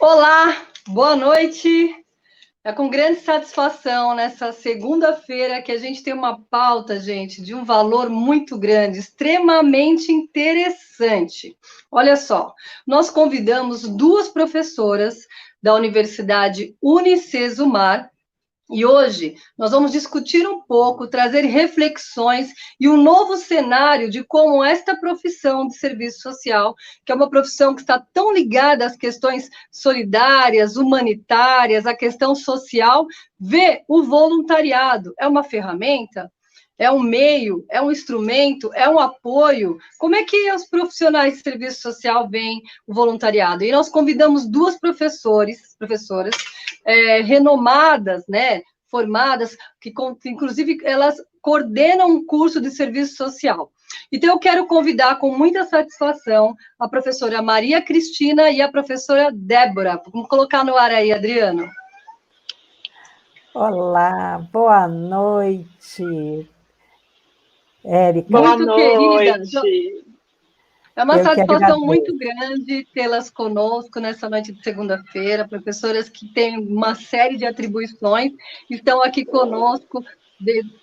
Olá, boa noite. É com grande satisfação nessa segunda-feira que a gente tem uma pauta, gente, de um valor muito grande, extremamente interessante. Olha só, nós convidamos duas professoras da Universidade Unicesumar. E hoje nós vamos discutir um pouco, trazer reflexões e um novo cenário de como esta profissão de serviço social, que é uma profissão que está tão ligada às questões solidárias, humanitárias, à questão social, vê o voluntariado. É uma ferramenta? É um meio? É um instrumento? É um apoio? Como é que os profissionais de serviço social veem o voluntariado? E nós convidamos duas professoras, renomadas, né, formadas, que inclusive elas coordenam um curso de serviço social. Então, eu quero convidar com muita satisfação a professora Maria Cristina e a professora Débora. Vamos colocar no ar aí, Adriano. Olá, boa noite, Érica. Boa noite. Querida. É uma satisfação muito grande tê-las conosco nessa noite de segunda-feira, professoras que têm uma série de atribuições, estão aqui conosco,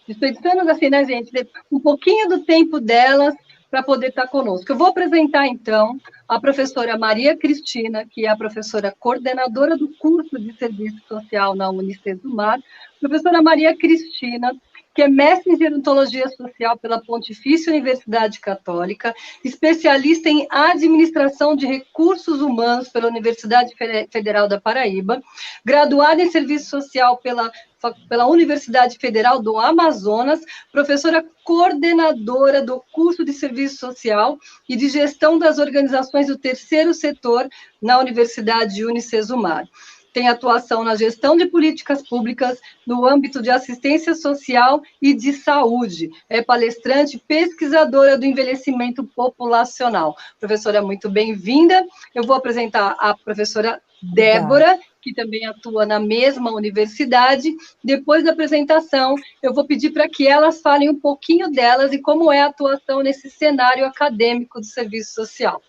desperdiçando assim, né, gente, um pouquinho do tempo delas para poder estar conosco. Eu vou apresentar, então, a professora Maria Cristina, que é a professora coordenadora do curso de Serviço Social na Unicesumar. Professora Maria Cristina, que é mestre em Gerontologia Social pela Pontifícia Universidade Católica, especialista em Administração de Recursos Humanos pela Universidade Federal da Paraíba, graduada em Serviço Social pela Universidade Federal do Amazonas, professora coordenadora do curso de Serviço Social e de Gestão das Organizações do Terceiro Setor na Universidade Unicesumar. Tem atuação na gestão de políticas públicas no âmbito de assistência social e de saúde. É palestrante e pesquisadora do envelhecimento populacional. Professora, muito bem-vinda. Eu vou apresentar a professora Débora, que também atua na mesma universidade. Depois da apresentação, eu vou pedir para que elas falem um pouquinho delas e como é a atuação nesse cenário acadêmico do serviço social.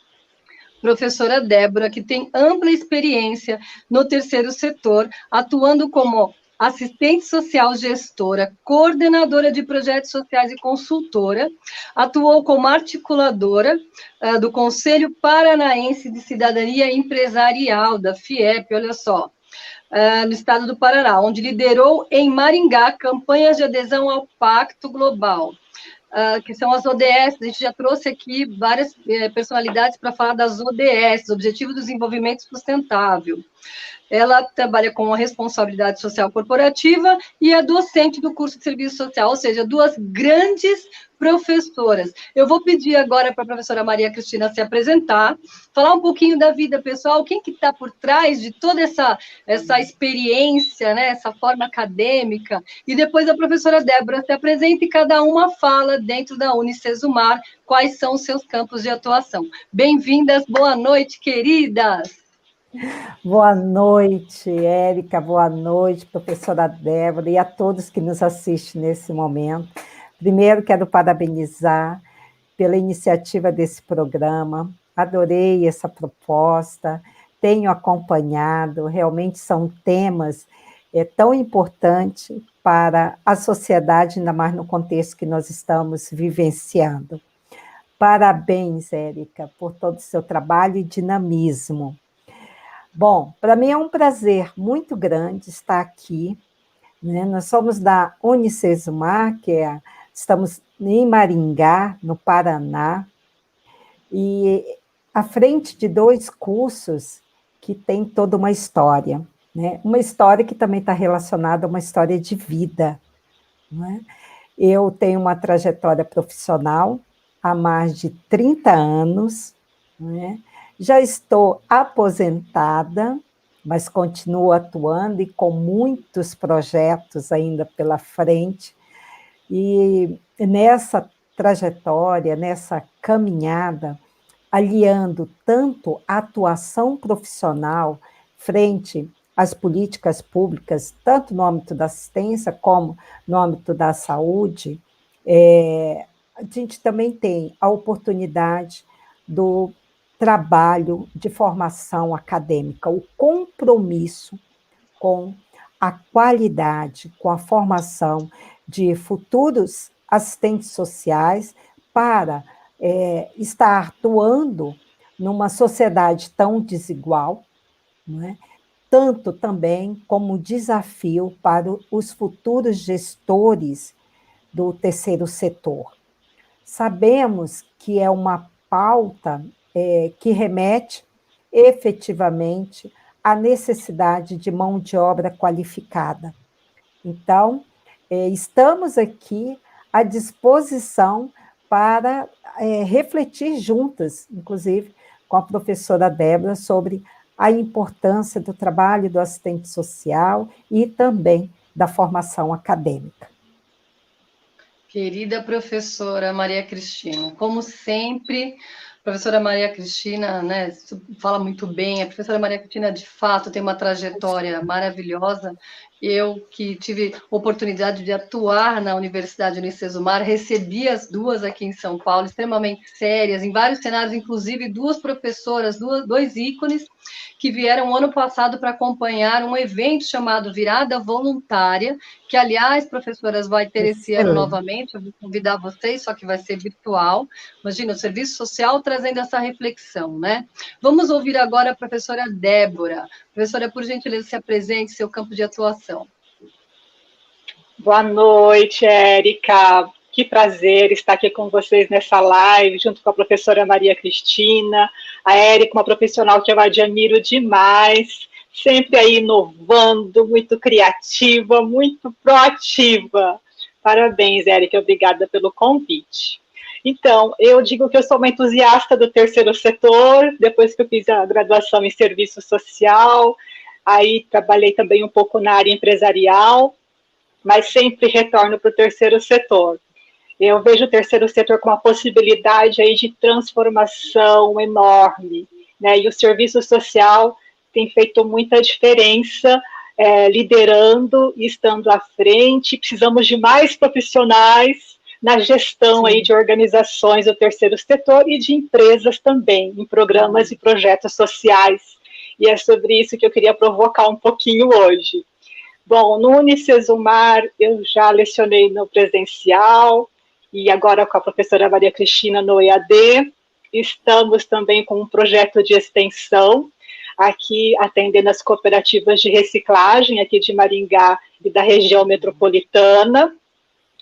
Professora Débora, que tem ampla experiência no terceiro setor, atuando como assistente social gestora, coordenadora de projetos sociais e consultora, atuou como articuladora do Conselho Paranaense de Cidadania Empresarial, da FIEP, olha só, no estado do Paraná, onde liderou em Maringá campanhas de adesão ao Pacto Global. Que são as ODS, a gente já trouxe aqui várias personalidades para falar das ODS, Objetivo do Desenvolvimento Sustentável. Ela trabalha com a responsabilidade social corporativa e é docente do curso de serviço social, ou seja, duas grandes professoras. Eu vou pedir agora para a professora Maria Cristina se apresentar, falar um pouquinho da vida pessoal, quem que está por trás de toda essa experiência, né, essa forma acadêmica, e depois a professora Débora se apresenta e cada uma fala dentro da Unicesumar quais são os seus campos de atuação. Bem-vindas, boa noite, queridas! Boa noite, Érica, boa noite, professora Débora, e a todos que nos assistem nesse momento. Primeiro, quero parabenizar pela iniciativa desse programa, adorei essa proposta, tenho acompanhado, realmente são temas tão importantes para a sociedade, ainda mais no contexto que nós estamos vivenciando. Parabéns, Érica, por todo o seu trabalho e dinamismo. Bom, para mim é um prazer muito grande estar aqui, né? Nós somos da Unicesumar, estamos em Maringá, no Paraná, e à frente de dois cursos que têm toda uma história, né? Uma história que também está relacionada a uma história de vida, né? Eu tenho uma trajetória profissional há mais de 30 anos, né? Já estou aposentada, mas continuo atuando e com muitos projetos ainda pela frente. E nessa trajetória, nessa caminhada, aliando tanto a atuação profissional frente às políticas públicas, tanto no âmbito da assistência como no âmbito da saúde, a gente também tem a oportunidade do trabalho de formação acadêmica, o compromisso com a qualidade, com a formação de futuros assistentes sociais para estar atuando numa sociedade tão desigual, não é? Tanto também como desafio para os futuros gestores do terceiro setor. Sabemos que é uma pauta que remete efetivamente à necessidade de mão de obra qualificada. Então, estamos aqui à disposição para refletir juntas, inclusive com a professora Débora, sobre a importância do trabalho do assistente social e também da formação acadêmica. Querida professora Maria Cristina, como sempre, a professora Maria Cristina, né, fala muito bem. A professora Maria Cristina, de fato, tem uma trajetória maravilhosa. Eu, que tive oportunidade de atuar na Universidade Unicesumar, recebi as duas aqui em São Paulo, extremamente sérias, em vários cenários, inclusive duas professoras, dois ícones, que vieram ano passado para acompanhar um evento chamado Virada Voluntária, que, aliás, professoras, vai ter esse ano novamente. Eu vou convidar vocês, só que vai ser virtual. Imagina, o serviço social trazendo essa reflexão, né? Vamos ouvir agora a professora Débora. Professora, por gentileza, se apresente, seu campo de atuação. Boa noite, Érica. Que prazer estar aqui com vocês nessa live, junto com a professora Maria Cristina. A Érica, uma profissional que eu admiro demais, sempre aí inovando, muito criativa, muito proativa. Parabéns, Érica, obrigada pelo convite. Então, eu digo que eu sou uma entusiasta do terceiro setor, depois que eu fiz a graduação em serviço social, aí trabalhei também um pouco na área empresarial, mas sempre retorno para o terceiro setor. Eu vejo o terceiro setor com uma possibilidade aí de transformação enorme, né? E o serviço social tem feito muita diferença, liderando e estando à frente. Precisamos de mais profissionais na gestão aí de organizações do terceiro setor e de empresas também, em programas e projetos sociais. E é sobre isso que eu queria provocar um pouquinho hoje. Bom, no Unicesumar eu já lecionei no presencial e agora com a professora Maria Cristina no EAD. Estamos também com um projeto de extensão, aqui atendendo as cooperativas de reciclagem aqui de Maringá e da região metropolitana,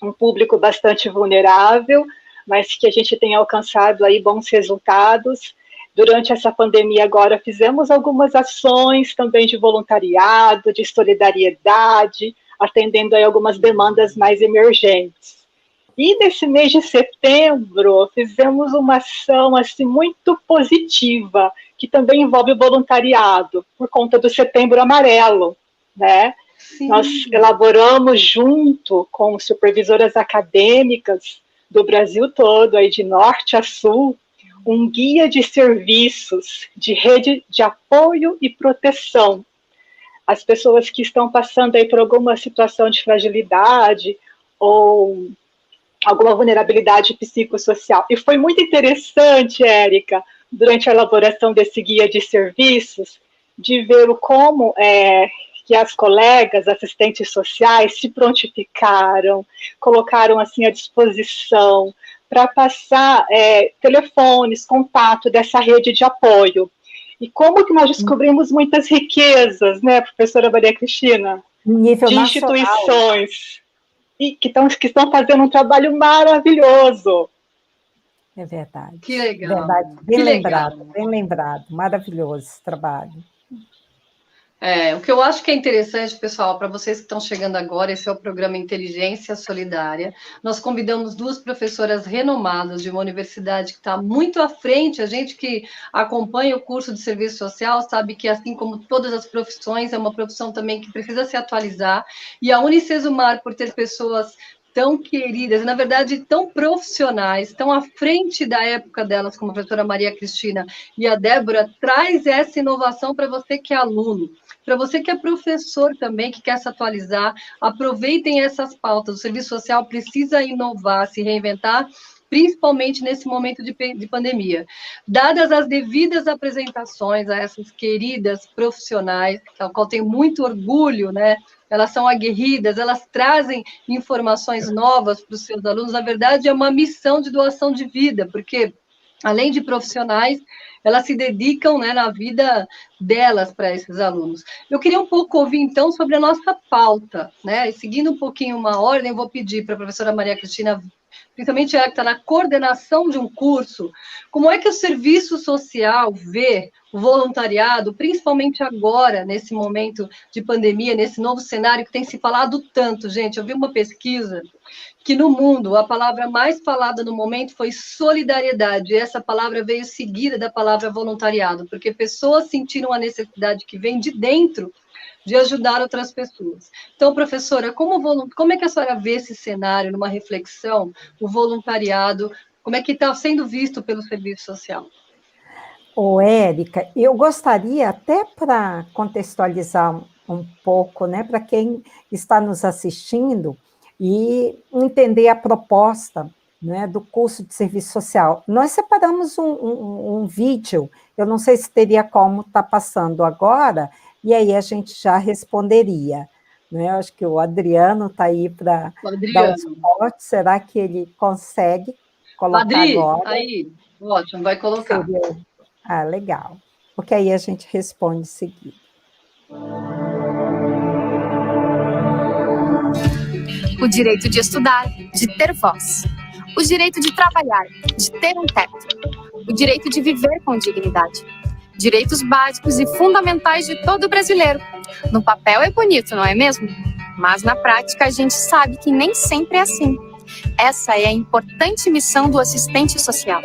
um público bastante vulnerável, mas que a gente tem alcançado aí bons resultados. Durante essa pandemia agora fizemos algumas ações também de voluntariado, de solidariedade, atendendo aí algumas demandas mais emergentes. E nesse mês de setembro fizemos uma ação assim muito positiva, que também envolve o voluntariado, por conta do Setembro Amarelo, né? Sim. Nós elaboramos junto com supervisoras acadêmicas do Brasil todo, aí de norte a sul, um guia de serviços de rede de apoio e proteção. As pessoas que estão passando aí por alguma situação de fragilidade ou alguma vulnerabilidade psicossocial. E foi muito interessante, Érica, durante a elaboração desse guia de serviços, de ver como que as colegas assistentes sociais se prontificaram, colocaram assim à disposição para passar telefones, contato dessa rede de apoio. E como que nós descobrimos muitas riquezas, né, professora Maria Cristina? Nível de nacional. Instituições e que estão fazendo um trabalho maravilhoso. É verdade. Que legal. Verdade. Bem lembrado. Maravilhoso esse trabalho. O que eu acho que é interessante, pessoal, para vocês que estão chegando agora, esse é o programa Inteligência Solidária. Nós convidamos duas professoras renomadas de uma universidade que está muito à frente. A gente que acompanha o curso de serviço social sabe que, assim como todas as profissões, é uma profissão também que precisa se atualizar. E a Unicesumar, por ter pessoas tão queridas, na verdade, tão profissionais, tão à frente da época delas, como a professora Maria Cristina e a Débora, traz essa inovação para você que é aluno. Para você que é professor também, que quer se atualizar, aproveitem essas pautas. O serviço social precisa inovar, se reinventar, principalmente nesse momento de pandemia. Dadas as devidas apresentações a essas queridas profissionais, ao qual tenho muito orgulho, né? Elas são aguerridas, elas trazem informações novas para os seus alunos. Na verdade, é uma missão de doação de vida, porque, além de profissionais, elas se dedicam, né, na vida delas para esses alunos. Eu queria um pouco ouvir, então, sobre a nossa pauta, né? E seguindo um pouquinho uma ordem, vou pedir para a professora Maria Cristina, principalmente ela que está na coordenação de um curso, como é que o serviço social vê o voluntariado, principalmente agora, nesse momento de pandemia, nesse novo cenário que tem se falado tanto, gente. Eu vi uma pesquisa que no mundo a palavra mais falada no momento foi solidariedade, e essa palavra veio seguida da palavra voluntariado, porque pessoas sentiram a necessidade que vem de dentro de ajudar outras pessoas. Então, professora, como é que a senhora vê esse cenário numa reflexão, o voluntariado, como é que está sendo visto pelo serviço social? Ô, Érica, eu gostaria até para contextualizar um pouco, né, para quem está nos assistindo e entender a proposta, né, do curso de serviço social. Nós separamos um vídeo, eu não sei se teria como estar passando agora, e aí a gente já responderia. Né? Eu acho que o Adriano está aí para dar o suporte. Será que ele consegue colocar agora? Aí, ótimo, vai colocar. Ah, legal. Porque aí a gente responde em seguida. O direito de estudar, de ter voz. O direito de trabalhar, de ter um teto. O direito de viver com dignidade. Direitos básicos e fundamentais de todo brasileiro. No papel é bonito, não é mesmo? Mas na prática a gente sabe que nem sempre é assim. Essa é a importante missão do assistente social.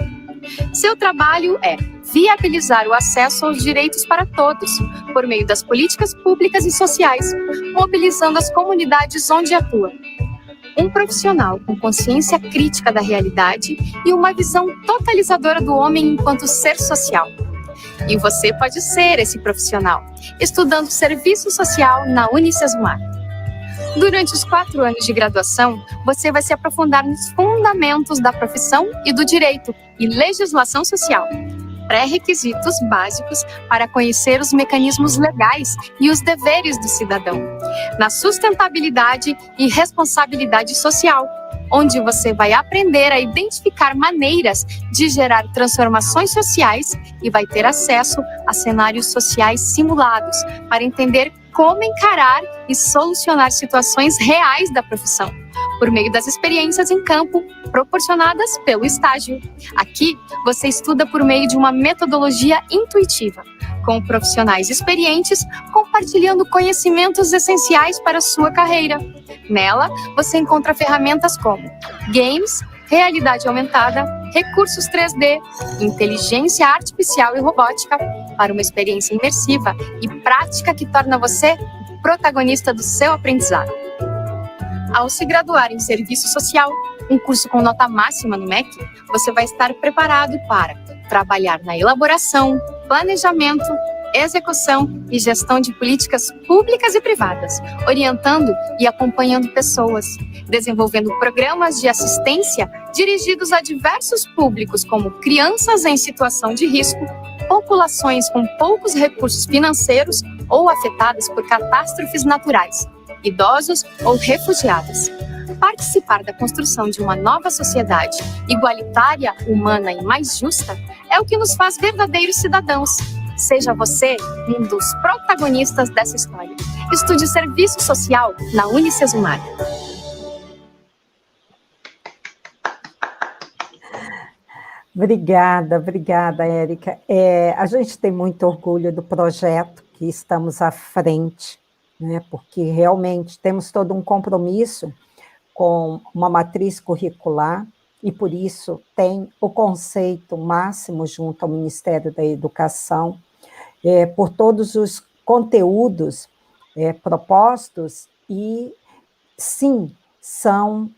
Seu trabalho é viabilizar o acesso aos direitos para todos, por meio das políticas públicas e sociais, mobilizando as comunidades onde atua. Um profissional com consciência crítica da realidade e uma visão totalizadora do homem enquanto ser social. E você pode ser esse profissional, estudando serviço social na Unicesumar. Durante os 4 anos de graduação, você vai se aprofundar nos fundamentos da profissão e do direito e legislação social. Pré-requisitos básicos para conhecer os mecanismos legais e os deveres do cidadão. Na sustentabilidade e responsabilidade social, onde você vai aprender a identificar maneiras de gerar transformações sociais e vai ter acesso a cenários sociais simulados para entender como encarar e solucionar situações reais da profissão, por meio das experiências em campo proporcionadas pelo estágio. Aqui, você estuda por meio de uma metodologia intuitiva, com profissionais experientes compartilhando conhecimentos essenciais para a sua carreira. Nela, você encontra ferramentas como games, realidade aumentada, recursos 3D, inteligência artificial e robótica, para uma experiência imersiva e prática que torna você o protagonista do seu aprendizado. Ao se graduar em Serviço Social, um curso com nota máxima no MEC, você vai estar preparado para trabalhar na elaboração, planejamento, execução e gestão de políticas públicas e privadas, orientando e acompanhando pessoas, desenvolvendo programas de assistência dirigidos a diversos públicos, como crianças em situação de risco, populações com poucos recursos financeiros ou afetadas por catástrofes naturais, idosos ou refugiados. Participar da construção de uma nova sociedade igualitária, humana e mais justa é o que nos faz verdadeiros cidadãos. Seja você um dos protagonistas dessa história. Estude Serviço Social na Unicesumar. Obrigada, Érica. A gente tem muito orgulho do projeto que estamos à frente, né, porque realmente temos todo um compromisso com uma matriz curricular e, por isso, tem o conceito máximo junto ao Ministério da Educação, por todos os conteúdos propostos e, sim, são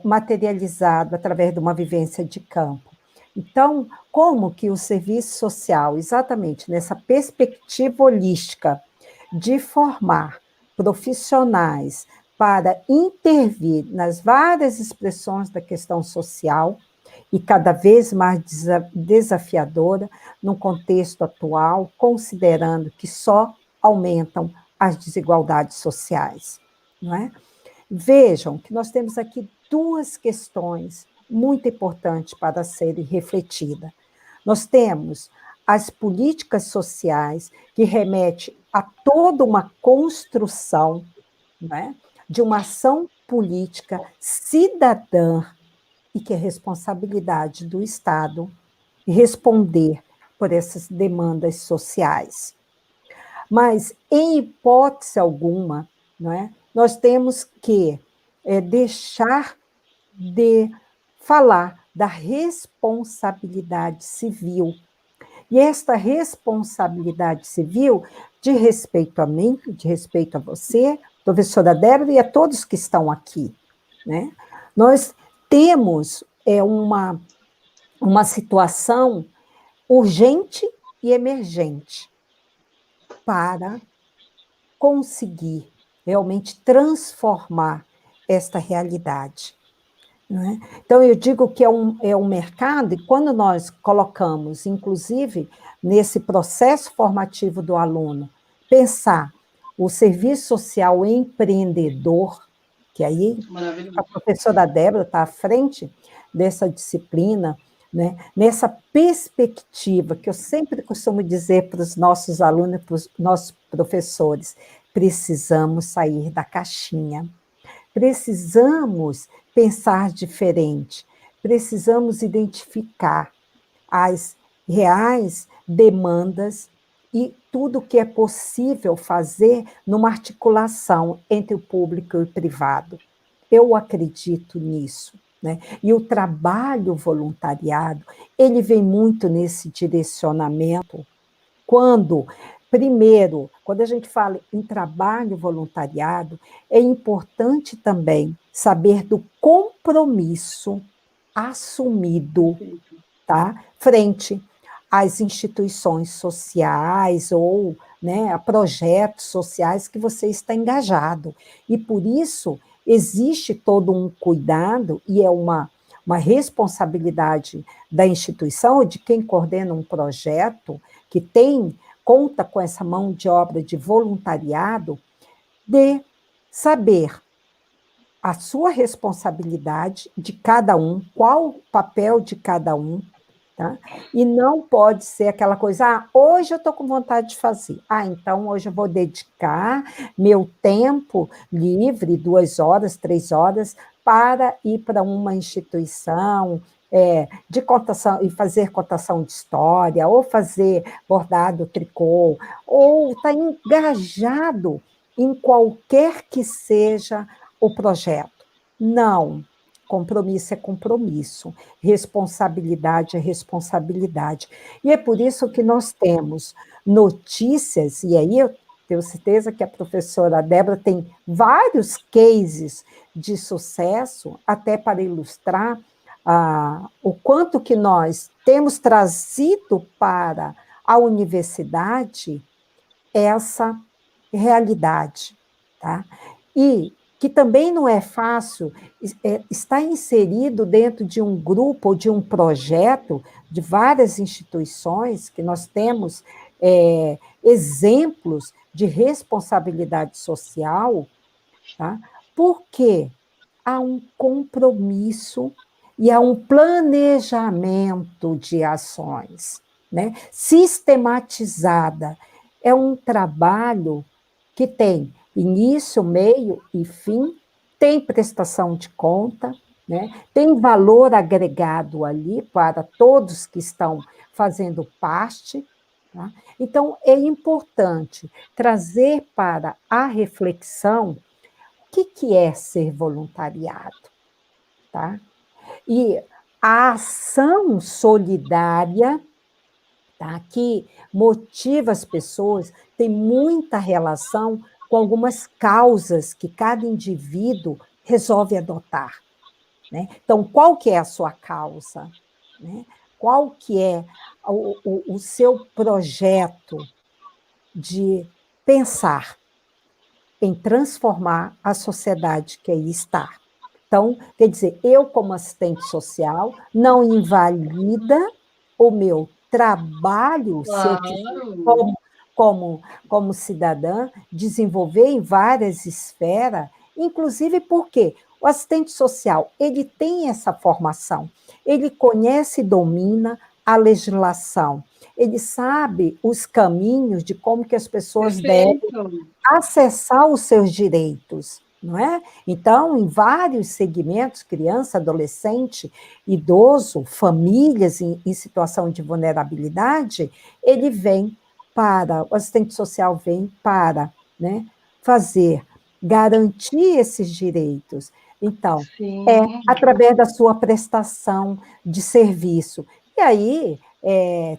materializados através de uma vivência de campo. Então, como que o serviço social, exatamente nessa perspectiva holística de formar profissionais para intervir nas várias expressões da questão social, e cada vez mais desafiadora num contexto atual, considerando que só aumentam as desigualdades sociais, não é? Vejam que nós temos aqui duas questões muito importantes para serem refletidas. Nós temos as políticas sociais, que remete a toda uma construção, né, de uma ação política cidadã, e que é responsabilidade do Estado responder por essas demandas sociais. Mas, em hipótese alguma, não é, nós temos que deixar de falar da responsabilidade civil. E esta responsabilidade civil, de respeito a mim, de respeito a você, professora Débora, e a todos que estão aqui, né? Nós temos uma situação urgente e emergente para conseguir realmente transformar esta realidade. Não é? Então, eu digo que é um mercado, e quando nós colocamos, inclusive, nesse processo formativo do aluno, pensar o serviço social empreendedor, que aí a professora Débora está à frente dessa disciplina, né? Nessa perspectiva que eu sempre costumo dizer para os nossos alunos, para os nossos professores, precisamos sair da caixinha, precisamos pensar diferente, precisamos identificar as reais demandas e tudo que é possível fazer numa articulação entre o público e o privado. Eu acredito nisso, né? E o trabalho voluntariado, ele vem muito nesse direcionamento, primeiro, quando a gente fala em trabalho voluntariado, é importante também saber do compromisso assumido, tá, frente às instituições sociais ou, né, a projetos sociais que você está engajado. E, por isso, existe todo um cuidado e é uma responsabilidade da instituição ou de quem coordena um projeto que conta com essa mão de obra de voluntariado, de saber a sua responsabilidade de cada um, qual o papel de cada um, tá? E não pode ser aquela coisa, hoje eu estou com vontade de fazer, então hoje eu vou dedicar meu tempo livre, 2 horas, 3 horas, para ir para uma instituição de contação, e fazer contação de história, ou fazer bordado, tricô, ou estar engajado em qualquer que seja o projeto. Não, compromisso é compromisso, responsabilidade é responsabilidade. E é por isso que nós temos notícias, e aí eu tenho certeza que a professora Débora tem vários cases de sucesso, até para ilustrar o quanto que nós temos trazido para a universidade essa realidade, tá? E que também não é fácil estar inserido dentro de um grupo ou de um projeto de várias instituições, que nós temos exemplos de responsabilidade social, tá? Porque há um compromisso e há um planejamento de ações, né? Sistematizada. É um trabalho que tem início, meio e fim, tem prestação de conta, né? Tem valor agregado ali para todos que estão fazendo parte. Tá? Então, é importante trazer para a reflexão o que é ser voluntariado. Tá? E a ação solidária, tá, que motiva as pessoas, tem muita relação com algumas causas que cada indivíduo resolve adotar. Né? Então, qual que é a sua causa? Né? Qual que é o seu projeto de pensar em transformar a sociedade que aí está? Então, quer dizer, eu, como assistente social, não invalida o meu trabalho, se eu quiser, como cidadã, desenvolver em várias esferas, inclusive porque o assistente social, ele tem essa formação, ele conhece e domina a legislação, ele sabe os caminhos de como que as pessoas devem acessar os seus direitos, não é? Então, em vários segmentos, criança, adolescente, idoso, famílias em situação de vulnerabilidade, o assistente social vem para, né, garantir esses direitos. Então, através da sua prestação de serviço. E aí,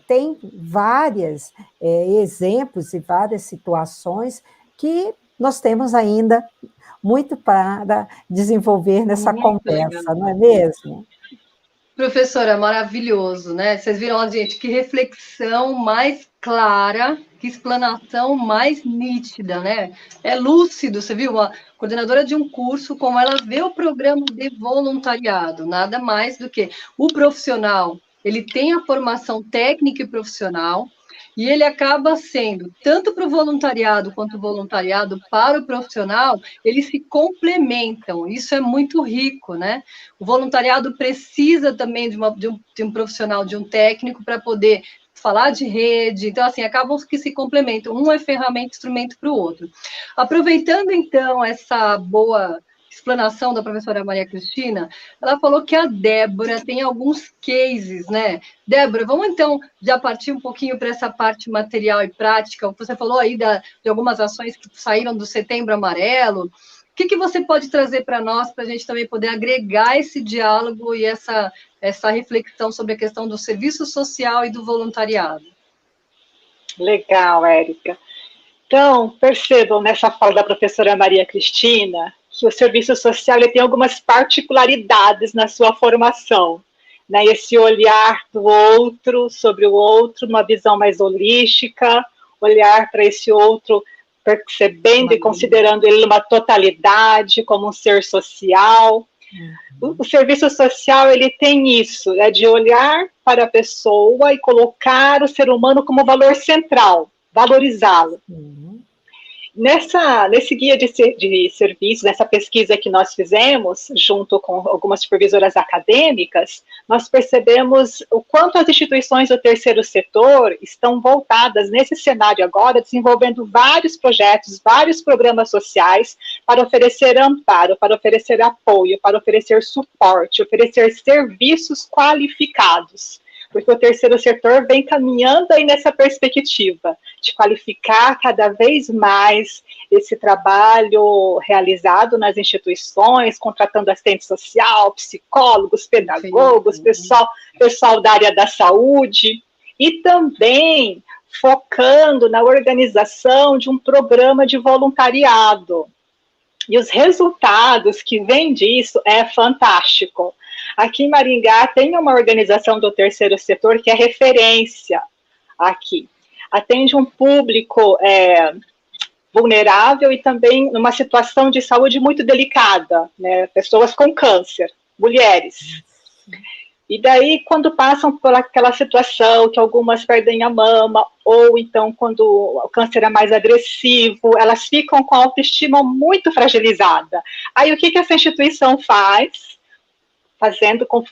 tem vários exemplos e várias situações que nós temos ainda muito para desenvolver nessa conversa, não é mesmo? Professora, maravilhoso, né? Vocês viram, gente, que reflexão mais clara, que explanação mais nítida, né? É lúcido, você viu? Uma coordenadora de um curso, como ela vê o programa de voluntariado, nada mais do que o profissional, ele tem a formação técnica e profissional, e ele acaba sendo, tanto para o voluntariado quanto o voluntariado para o profissional, eles se complementam. Isso é muito rico, né? O voluntariado precisa também de um profissional, de um técnico, para poder falar de rede. Então, assim, acabam que se complementam. Um é ferramenta, instrumento para o outro. Aproveitando, então, essa boa explanação da professora Maria Cristina, ela falou que a Débora tem alguns cases, né? Débora, vamos então já partir um pouquinho para essa parte material e prática. Você falou aí de algumas ações que saíram do Setembro Amarelo. O que você pode trazer para nós, para a gente também poder agregar esse diálogo e essa reflexão sobre a questão do serviço social e do voluntariado? Legal, Érica. Então, percebam nessa fala da professora Maria Cristina que o serviço social ele tem algumas particularidades na sua formação, né? Esse olhar do outro, sobre o outro, uma visão mais holística, olhar para esse outro percebendo e considerando ele uma totalidade, como um ser social. O serviço social ele tem isso, de olhar para a pessoa e colocar o ser humano como valor central, valorizá-lo. Nesse guia de serviços, nessa pesquisa que nós fizemos, junto com algumas supervisoras acadêmicas, nós percebemos o quanto as instituições do terceiro setor estão voltadas, nesse cenário agora, desenvolvendo vários projetos, vários programas sociais para oferecer amparo, para oferecer apoio, para oferecer suporte, oferecer serviços qualificados. Porque o terceiro setor vem caminhando aí nessa perspectiva de qualificar cada vez mais esse trabalho realizado nas instituições, contratando assistente social, psicólogos, pedagogos, pessoal da área da saúde, e também focando na organização de um programa de voluntariado. E os resultados que vêm disso é fantástico. Aqui em Maringá tem uma organização do terceiro setor que é referência aqui. Atende um público vulnerável e também numa situação de saúde muito delicada, né? Pessoas com câncer, mulheres. E daí, quando passam por aquela situação que algumas perdem a mama, ou então quando o câncer é mais agressivo, elas ficam com a autoestima muito fragilizada. Aí o que essa instituição faz?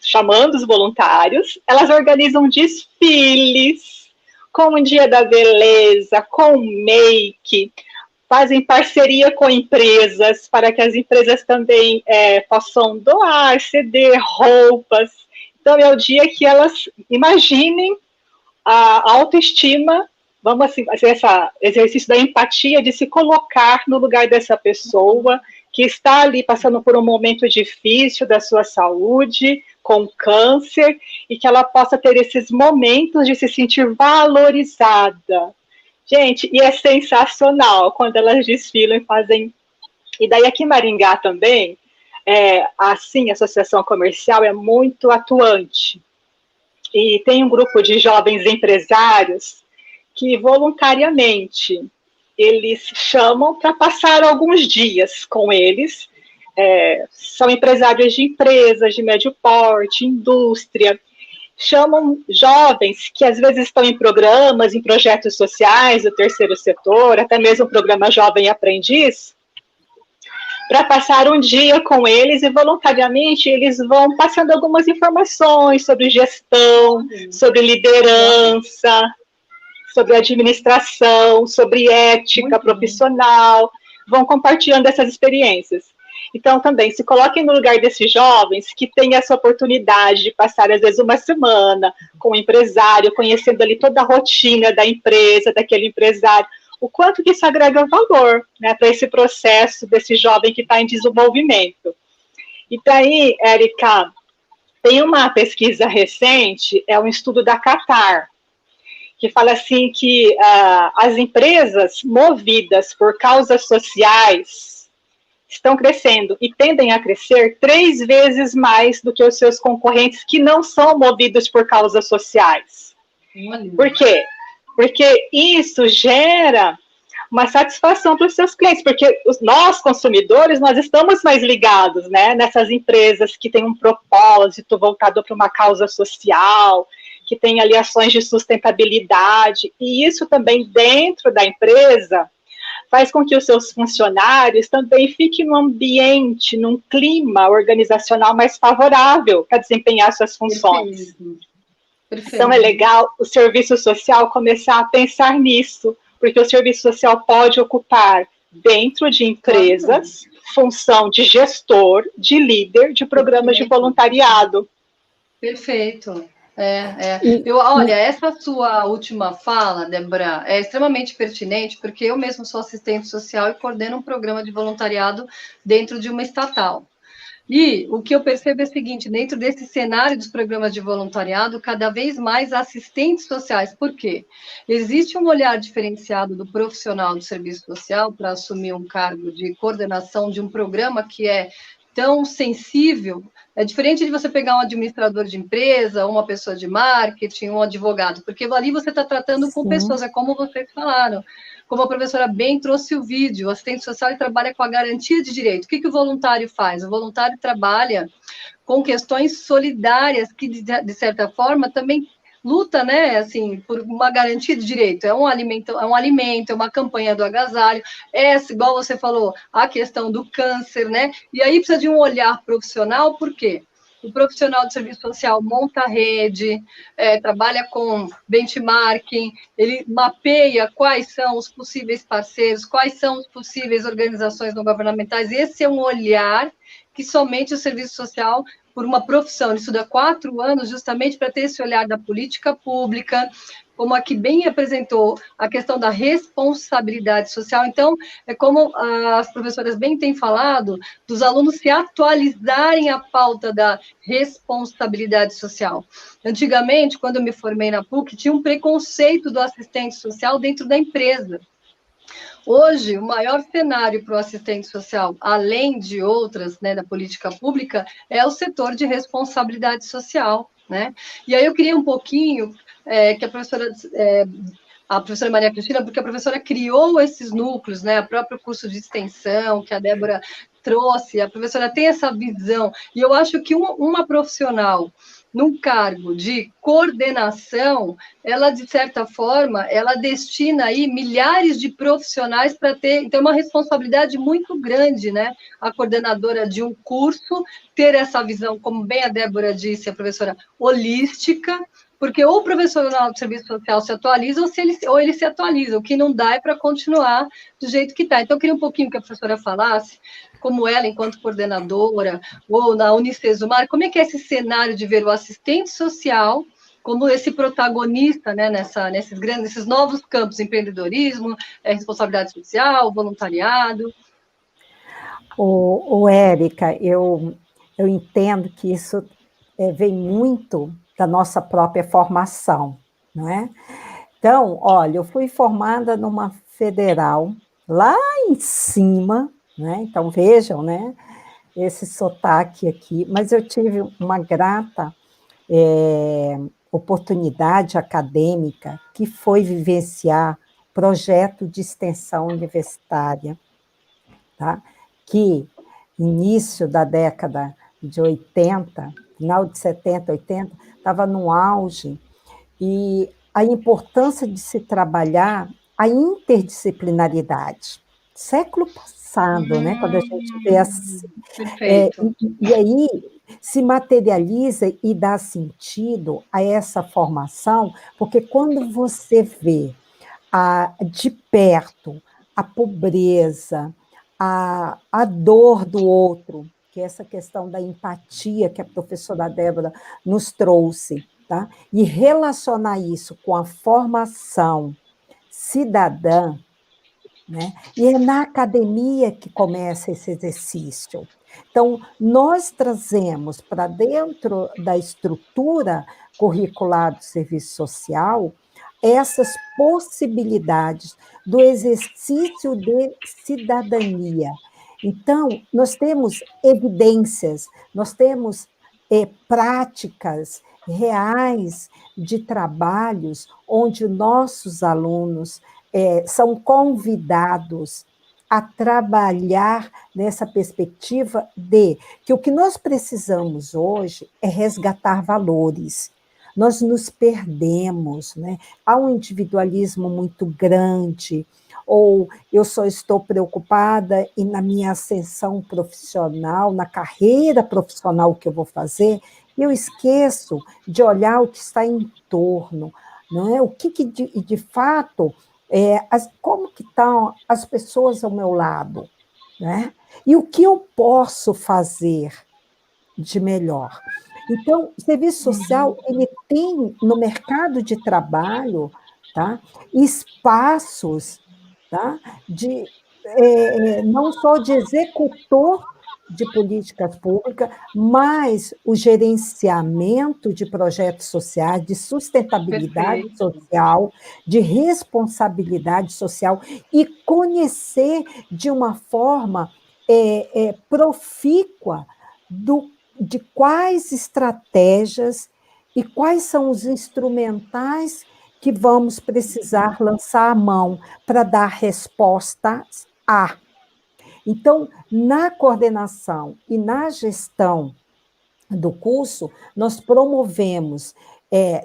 Chamando os voluntários, elas organizam desfiles com o Dia da Beleza, com make, fazem parceria com empresas para que as empresas também possam doar, ceder roupas. Então é o dia que elas imaginem a autoestima, vamos assim, fazer esse exercício da empatia, de se colocar no lugar dessa pessoa que está ali passando por um momento difícil da sua saúde, com câncer, e que ela possa ter esses momentos de se sentir valorizada. Gente, e é sensacional quando elas desfilam e fazem... E daí aqui em Maringá também, assim, a associação comercial é muito atuante. E tem um grupo de jovens empresários que voluntariamente eles chamam para passar alguns dias com eles, são empresários de empresas de médio porte, indústria, chamam jovens que às vezes estão em programas, em projetos sociais do terceiro setor, até mesmo o programa Jovem Aprendiz, para passar um dia com eles e voluntariamente eles vão passando algumas informações sobre gestão, sobre liderança, sobre administração, sobre ética profissional, vão compartilhando essas experiências. Então, também, se coloquem no lugar desses jovens que têm essa oportunidade de passar, às vezes, uma semana com o empresário, conhecendo ali toda a rotina da empresa, daquele empresário, o quanto que isso agrega valor, né, para esse processo desse jovem que está em desenvolvimento. E daí, Érica, tem uma pesquisa recente, é um estudo da Qatar, que fala assim que as empresas movidas por causas sociais estão crescendo e tendem a crescer 3 vezes mais do que os seus concorrentes que não são movidos por causas sociais. Por quê? Porque isso gera uma satisfação para os seus clientes, porque nós, consumidores, nós estamos mais ligados, né, nessas empresas que têm um propósito voltado para uma causa social, que tem ali ações de sustentabilidade, e isso também dentro da empresa faz com que os seus funcionários também fiquem num ambiente, num clima organizacional mais favorável para desempenhar suas funções. Perfeito. Então, é legal o serviço social começar a pensar nisso, porque o serviço social pode ocupar, dentro de empresas, função de gestor, de líder, de programas de voluntariado. Perfeito. Olha, essa sua última fala, Débora, é extremamente pertinente, porque eu mesmo sou assistente social e coordeno um programa de voluntariado dentro de uma estatal. E o que eu percebo é o seguinte, dentro desse cenário dos programas de voluntariado, cada vez mais assistentes sociais. Por quê? Existe um olhar diferenciado do profissional do serviço social para assumir um cargo de coordenação de um programa que é tão sensível. É diferente de você pegar um administrador de empresa, uma pessoa de marketing, um advogado, porque ali você está tratando com pessoas, é como vocês falaram. Como a professora bem trouxe o vídeo, o assistente social trabalha com a garantia de direito. O que o voluntário faz? O voluntário trabalha com questões solidárias que, de certa forma, também luta, né, assim, por uma garantia de direito. É um alimento, é uma campanha do agasalho, igual você falou, a questão do câncer, né? E aí precisa de um olhar profissional, por quê? O profissional de serviço social monta a rede, trabalha com benchmarking, ele mapeia quais são os possíveis parceiros, quais são as possíveis organizações não governamentais. Esse é um olhar que somente o serviço social, por uma profissão, ele estuda 4 anos justamente para ter esse olhar da política pública, como aqui bem apresentou, a questão da responsabilidade social. Então, é como as professoras bem têm falado, dos alunos se atualizarem a pauta da responsabilidade social. Antigamente, quando eu me formei na PUC, tinha um preconceito do assistente social dentro da empresa. Hoje, o maior cenário para o assistente social, além de outras, né, da política pública, é o setor de responsabilidade social, né? E aí eu queria um pouquinho que a professora Maria Cristina, porque a professora criou esses núcleos, né, o próprio curso de extensão que a Débora trouxe, a professora tem essa visão, e eu acho que uma profissional num cargo de coordenação, ela, de certa forma, ela destina aí milhares de profissionais para ter, então, uma responsabilidade muito grande, né? A coordenadora de um curso ter essa visão, como bem a Débora disse, a professora, holística, porque ou o profissional de serviço social se atualiza, ou ele se atualiza, o que não dá é para continuar do jeito que está. Então, eu queria um pouquinho que a professora falasse, como ela, enquanto coordenadora, ou na Unicesumar, como é que é esse cenário de ver o assistente social como esse protagonista, né, nesses novos campos, empreendedorismo, responsabilidade social, voluntariado? Érica, eu entendo que isso vem muito da nossa própria formação, não é? Então, olha, eu fui formada numa federal, lá em cima, né? Então, vejam, né? Esse sotaque aqui, mas eu tive uma grata oportunidade acadêmica, que foi vivenciar projeto de extensão universitária, tá? Que início da década de 80, final de 70, 80, estava no auge, e a importância de se trabalhar a interdisciplinaridade. Século passado, né, quando a gente vê assim. Perfeito. E aí se materializa e dá sentido a essa formação, porque quando você vê de perto a pobreza, a dor do outro, que é essa questão da empatia que a professora Débora nos trouxe, tá? E relacionar isso com a formação cidadã, né? E é na academia que começa esse exercício. Então, nós trazemos para dentro da estrutura curricular do serviço social essas possibilidades do exercício de cidadania. Então, nós temos evidências, nós temos práticas reais de trabalhos onde nossos alunos são convidados a trabalhar nessa perspectiva de que o que nós precisamos hoje é resgatar valores. Nós nos perdemos, né? Há um individualismo muito grande, ou eu só estou preocupada e na minha ascensão profissional, na carreira profissional que eu vou fazer, eu esqueço de olhar o que está em torno, não é? O que de fato como que estão as pessoas ao meu lado, né? E o que eu posso fazer de melhor? Então, o serviço social, ele tem no mercado de trabalho, tá, espaços, tá, não só de executor de políticas públicas, mas o gerenciamento de projetos sociais, de sustentabilidade Perfeito. social, de responsabilidade social, e conhecer de uma forma profícua de quais estratégias e quais são os instrumentais que vamos precisar lançar a mão para dar respostas a. Então, na coordenação e na gestão do curso, nós promovemos,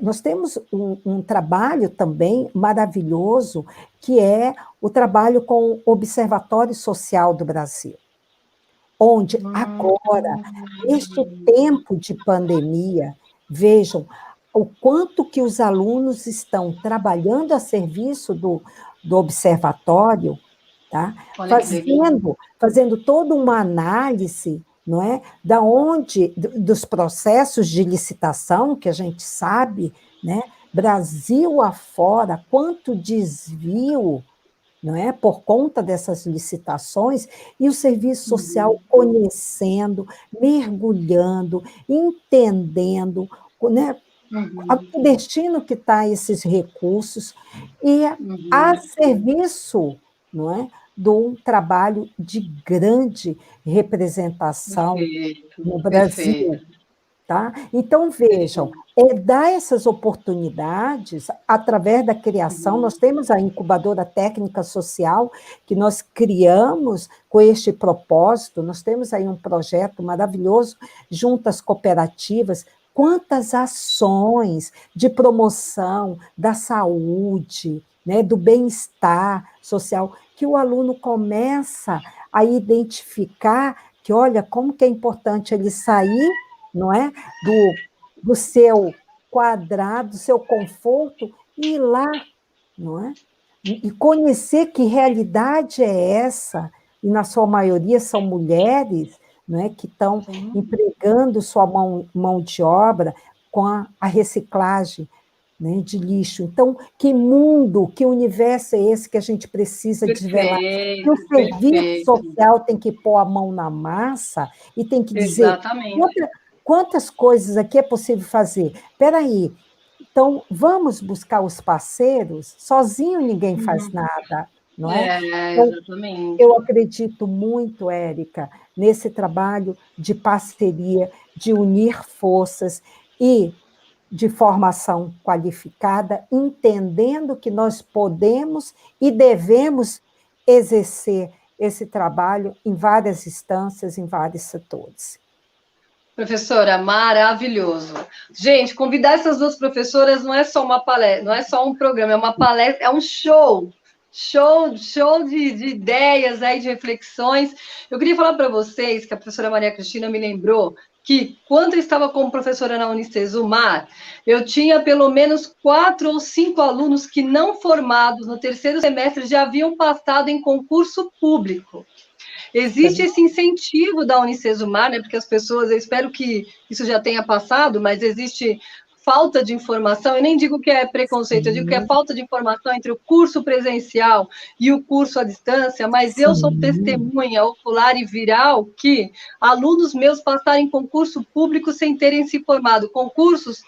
nós temos um trabalho também maravilhoso, que é o trabalho com o Observatório Social do Brasil, onde agora, neste tempo de pandemia, vejam o quanto que os alunos estão trabalhando a serviço do observatório, tá? Fazendo toda uma análise, não é? Dos processos de licitação, que a gente sabe, né? Brasil afora, quanto desvio, não é? Por conta dessas licitações, e o serviço social conhecendo, mergulhando, entendendo, né? O destino que está esses recursos, e a serviço, não é? De um trabalho de grande representação no Brasil. Perfeito. Tá? Então, vejam, dar essas oportunidades através da criação. Nós temos a incubadora técnica social, que nós criamos com este propósito, nós temos aí um projeto maravilhoso junto às cooperativas. Quantas ações de promoção da saúde, né, do bem-estar social, que o aluno começa a identificar que, olha, como que é importante ele sair, não é? Do seu quadrado, do seu conforto, e ir lá, não é? E conhecer que realidade é essa, e na sua maioria são mulheres, não é? Que estão empregando sua mão de obra com a reciclagem, né, de lixo. Então, que mundo, que universo é esse que a gente precisa desvelar? Que o serviço social tem que pôr a mão na massa e tem que dizer quantas coisas aqui é possível fazer. Espera aí, então vamos buscar os parceiros, sozinho ninguém faz nada, não é? Então, Exatamente. eu acredito muito, Érica, nesse trabalho de parceria, de unir forças e de formação qualificada, entendendo que nós podemos e devemos exercer esse trabalho em várias instâncias, em vários setores. Professora, maravilhoso. Gente, convidar essas duas professoras não é só uma palestra, não é só um programa, é uma palestra, é um show. Show de ideias aí, de reflexões. Eu queria falar para vocês que a professora Maria Cristina me lembrou que, quando eu estava como professora na Unicesumar, eu tinha pelo menos 4 ou 5 alunos que, não formados no terceiro semestre, já haviam passado em concurso público. Existe esse incentivo da Unicesumar, né? Porque as pessoas, eu espero que isso já tenha passado, mas existe falta de informação, eu nem digo que é preconceito, eu digo que é falta de informação entre o curso presencial e o curso à distância, mas eu sou testemunha ocular e viral que alunos meus passaram em concurso público sem terem se formado, concursos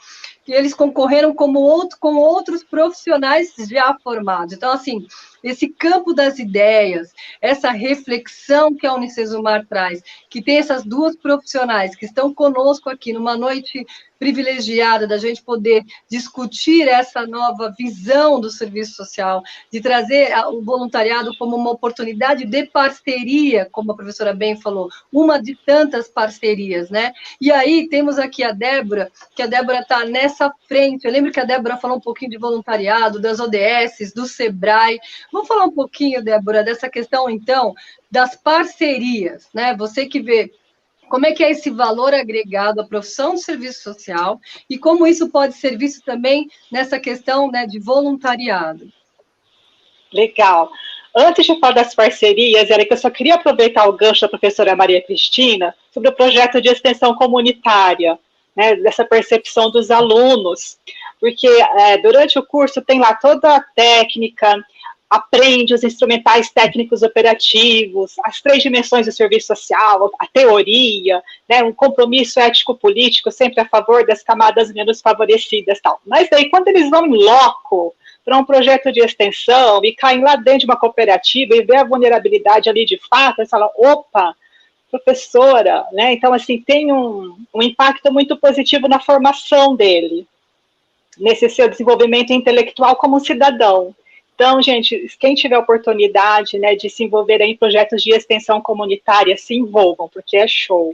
que eles concorreram com outros profissionais já formados. Então, assim, esse campo das ideias, essa reflexão que a Unicesumar traz, que tem essas duas profissionais que estão conosco aqui numa noite privilegiada da gente poder discutir essa nova visão do serviço social, de trazer o voluntariado como uma oportunidade de parceria, como a professora bem falou, uma de tantas parcerias, né? E aí temos aqui a Débora, que a Débora está nessa frente. Eu lembro que a Débora falou um pouquinho de voluntariado, das ODS, do SEBRAE. Vamos falar um pouquinho, Débora, dessa questão, então, das parcerias, né? Você que vê como é que é esse valor agregado à profissão de serviço social e como isso pode ser visto também nessa questão, né, de voluntariado. Legal. Antes de falar das parcerias, Érica, eu só queria aproveitar o gancho da professora Maria Cristina sobre o projeto de extensão comunitária, né, dessa percepção dos alunos, porque durante o curso tem lá toda a técnica, aprende os instrumentais técnicos operativos, as 3 dimensões do serviço social, a teoria, né, um compromisso ético-político sempre a favor das camadas menos favorecidas, tal. Mas daí, quando eles vão em loco para um projeto de extensão e caem lá dentro de uma cooperativa e vê a vulnerabilidade ali de fato, eles falam, opa, professora, né? Então, assim, tem um impacto muito positivo na formação dele, nesse seu desenvolvimento intelectual como cidadão. Então, gente, quem tiver oportunidade, né, de se envolver em projetos de extensão comunitária, se envolvam, porque é show.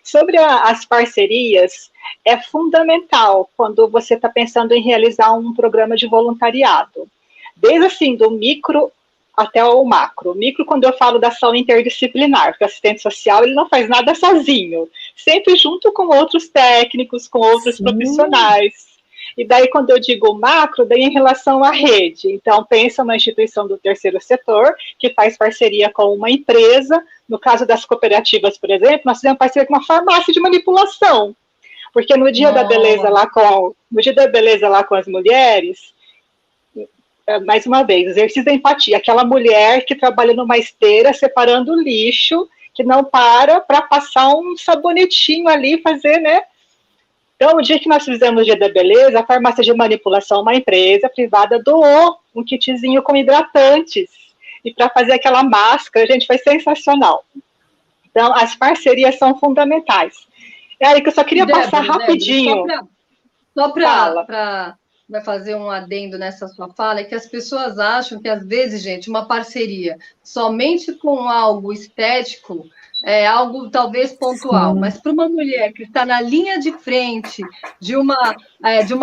Sobre as parcerias, é fundamental quando você está pensando em realizar um programa de voluntariado. Desde, assim, do micro até o macro. O micro, quando eu falo da ação interdisciplinar, porque o assistente social, ele não faz nada sozinho, sempre junto com outros técnicos, com outros profissionais. E daí, quando eu digo macro, daí em relação à rede. Então, pensa uma instituição do terceiro setor, que faz parceria com uma empresa. No caso das cooperativas, por exemplo, nós fizemos parceria com uma farmácia de manipulação. Porque no dia da beleza lá com as mulheres, mais uma vez, exercício da empatia. Aquela mulher que trabalha numa esteira separando lixo, que não para passar um sabonetinho ali, fazer, né? Então, o dia que nós fizemos o Dia da Beleza, a farmácia de manipulação, uma empresa privada, doou um kitzinho com hidratantes. E para fazer aquela máscara, gente, foi sensacional. Então, as parcerias são fundamentais. Érica, eu só queria passar rapidinho. Só para fazer um adendo nessa sua fala, é que as pessoas acham que, às vezes, gente, uma parceria somente com algo estético é algo talvez pontual, mas para uma mulher que está na linha de frente de uma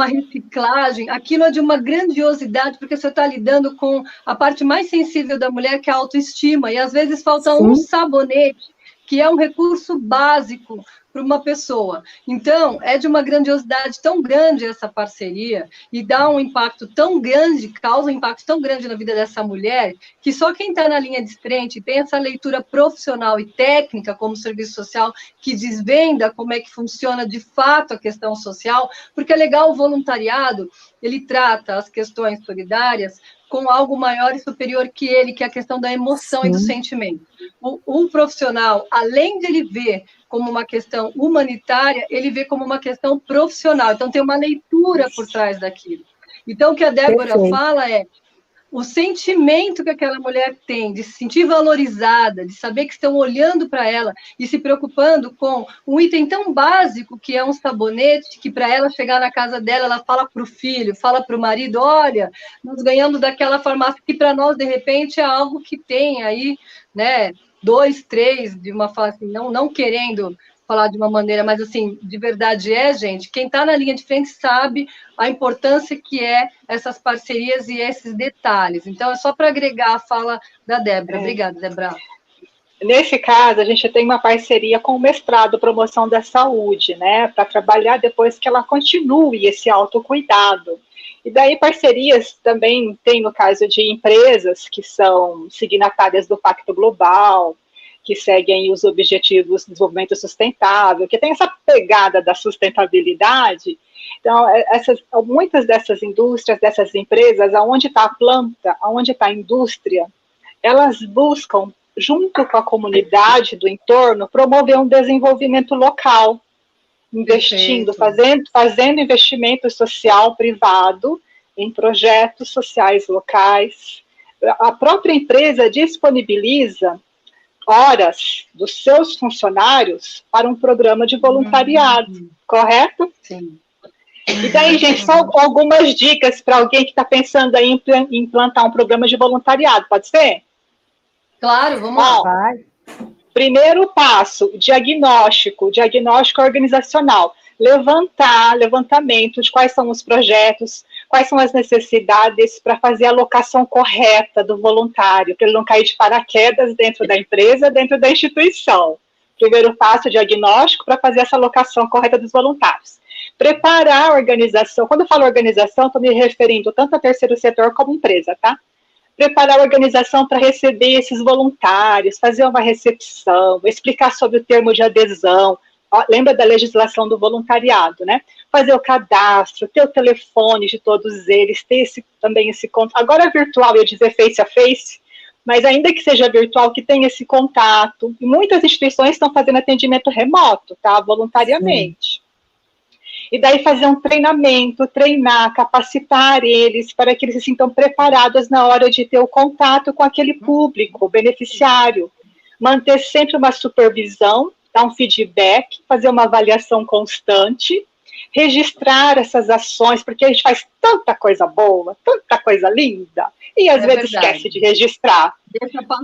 reciclagem, aquilo é de uma grandiosidade, porque você está lidando com a parte mais sensível da mulher, que é a autoestima, e às vezes falta um sabonete, que é um recurso básico para uma pessoa. Então, é de uma grandiosidade tão grande essa parceria e dá um impacto tão grande, causa um impacto tão grande na vida dessa mulher, que só quem está na linha de frente tem essa leitura profissional e técnica como serviço social, que desvenda como é que funciona de fato a questão social, porque é legal o voluntariado, ele trata as questões solidárias com algo maior e superior que ele, que é a questão da emoção e do sentimento. O profissional, além de ele ver como uma questão humanitária, ele vê como uma questão profissional. Então, tem uma leitura por trás daquilo. Então, o que a Débora fala é o sentimento que aquela mulher tem de se sentir valorizada, de saber que estão olhando para ela e se preocupando com um item tão básico que é um sabonete, que para ela chegar na casa dela, ela fala para o filho, fala para o marido, olha, nós ganhamos daquela farmácia, que para nós, de repente, é algo que tem aí né, 2, 3, de uma fala assim, não querendo falar de uma maneira, mas assim, de verdade gente, quem está na linha de frente sabe a importância que é essas parcerias e esses detalhes. Então, é só para agregar a fala da Débora. Obrigada, Débora. Nesse caso, a gente tem uma parceria com o mestrado Promoção da Saúde, né, para trabalhar depois que ela continue esse autocuidado. E daí parcerias também tem no caso de empresas que são signatárias do Pacto Global, que seguem os Objetivos de Desenvolvimento Sustentável, que tem essa pegada da sustentabilidade. Então, muitas dessas indústrias, dessas empresas, aonde está a planta, aonde está a indústria, elas buscam, junto com a comunidade do entorno, promover um desenvolvimento local, investindo, fazendo investimento social privado em projetos sociais locais. A própria empresa disponibiliza horas dos seus funcionários para um programa de voluntariado, correto? Sim. E daí, gente, só algumas dicas para alguém que está pensando em implantar um programa de voluntariado, pode ser? Claro, vamos lá. Vai. Primeiro passo, diagnóstico organizacional. Levantamento de quais são os projetos, quais são as necessidades para fazer a alocação correta do voluntário, para ele não cair de paraquedas dentro da empresa, dentro da instituição. Primeiro passo, diagnóstico, para fazer essa alocação correta dos voluntários. Preparar a organização. Quando eu falo organização, estou me referindo tanto a terceiro setor como empresa, tá? Preparar a organização para receber esses voluntários, fazer uma recepção, explicar sobre o termo de adesão. Lembra da legislação do voluntariado, né? Fazer o cadastro, ter o telefone de todos eles, ter também esse contato. Agora virtual, eu ia dizer face a face, mas ainda que seja virtual, que tenha esse contato. E muitas instituições estão fazendo atendimento remoto, tá? Voluntariamente. Sim. E daí fazer um treinamento, treinar, capacitar eles para que eles se sintam preparados na hora de ter o contato com aquele público, o beneficiário. Manter sempre uma supervisão, dar um feedback, fazer uma avaliação constante, registrar essas ações, porque a gente faz tanta coisa boa, tanta coisa linda, e às vezes esquece de registrar.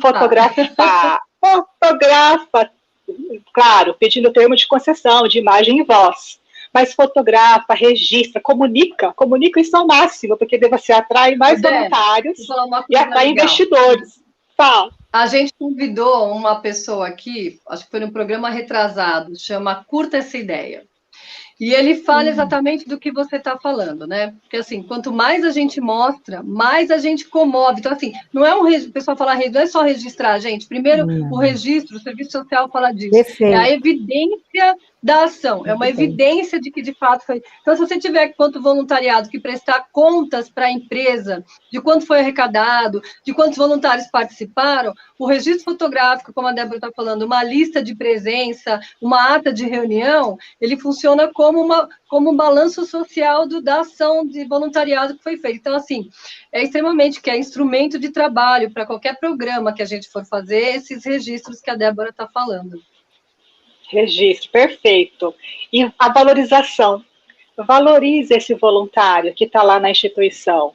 Fotografa, claro, pedindo termo de concessão, de imagem e voz. Mas fotografa, registra, comunica isso ao máximo, porque daí você atrai mais voluntários e atrai investidores. Fala. A gente convidou uma pessoa aqui, acho que foi no programa retrasado, chama Curta Essa Ideia. E ele fala exatamente do que você está falando, né? Porque, assim, quanto mais a gente mostra, mais a gente comove. Então, assim, não é o pessoal falar, não é só registrar, gente. Primeiro, o registro, o serviço social fala disso. Perfeito. É a evidência da ação, é uma evidência de que, de fato, foi... Então, se você tiver, quanto voluntariado, que prestar contas para a empresa de quanto foi arrecadado, de quantos voluntários participaram, o registro fotográfico, como a Débora está falando, uma lista de presença, uma ata de reunião, ele funciona como um balanço social da ação de voluntariado que foi feita. Então, assim, é extremamente que é instrumento de trabalho para qualquer programa que a gente for fazer, esses registros que a Débora está falando. Registro, perfeito. E a valorização. Valorize esse voluntário que está lá na instituição.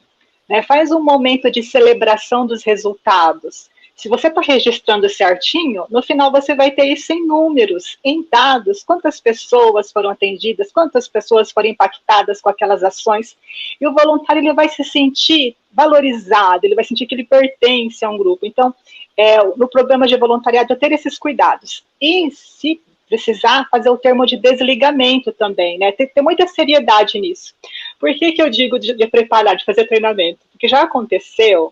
Né? Faz um momento de celebração dos resultados. Se você está registrando certinho, no final você vai ter isso em números, em dados, quantas pessoas foram atendidas, quantas pessoas foram impactadas com aquelas ações. E o voluntário ele vai se sentir valorizado, ele vai sentir que ele pertence a um grupo. Então, no programa de voluntariado, ter esses cuidados. E se precisar, fazer o termo de desligamento também, né? Ter muita seriedade nisso. Por que eu digo de preparar, de fazer treinamento? Porque já aconteceu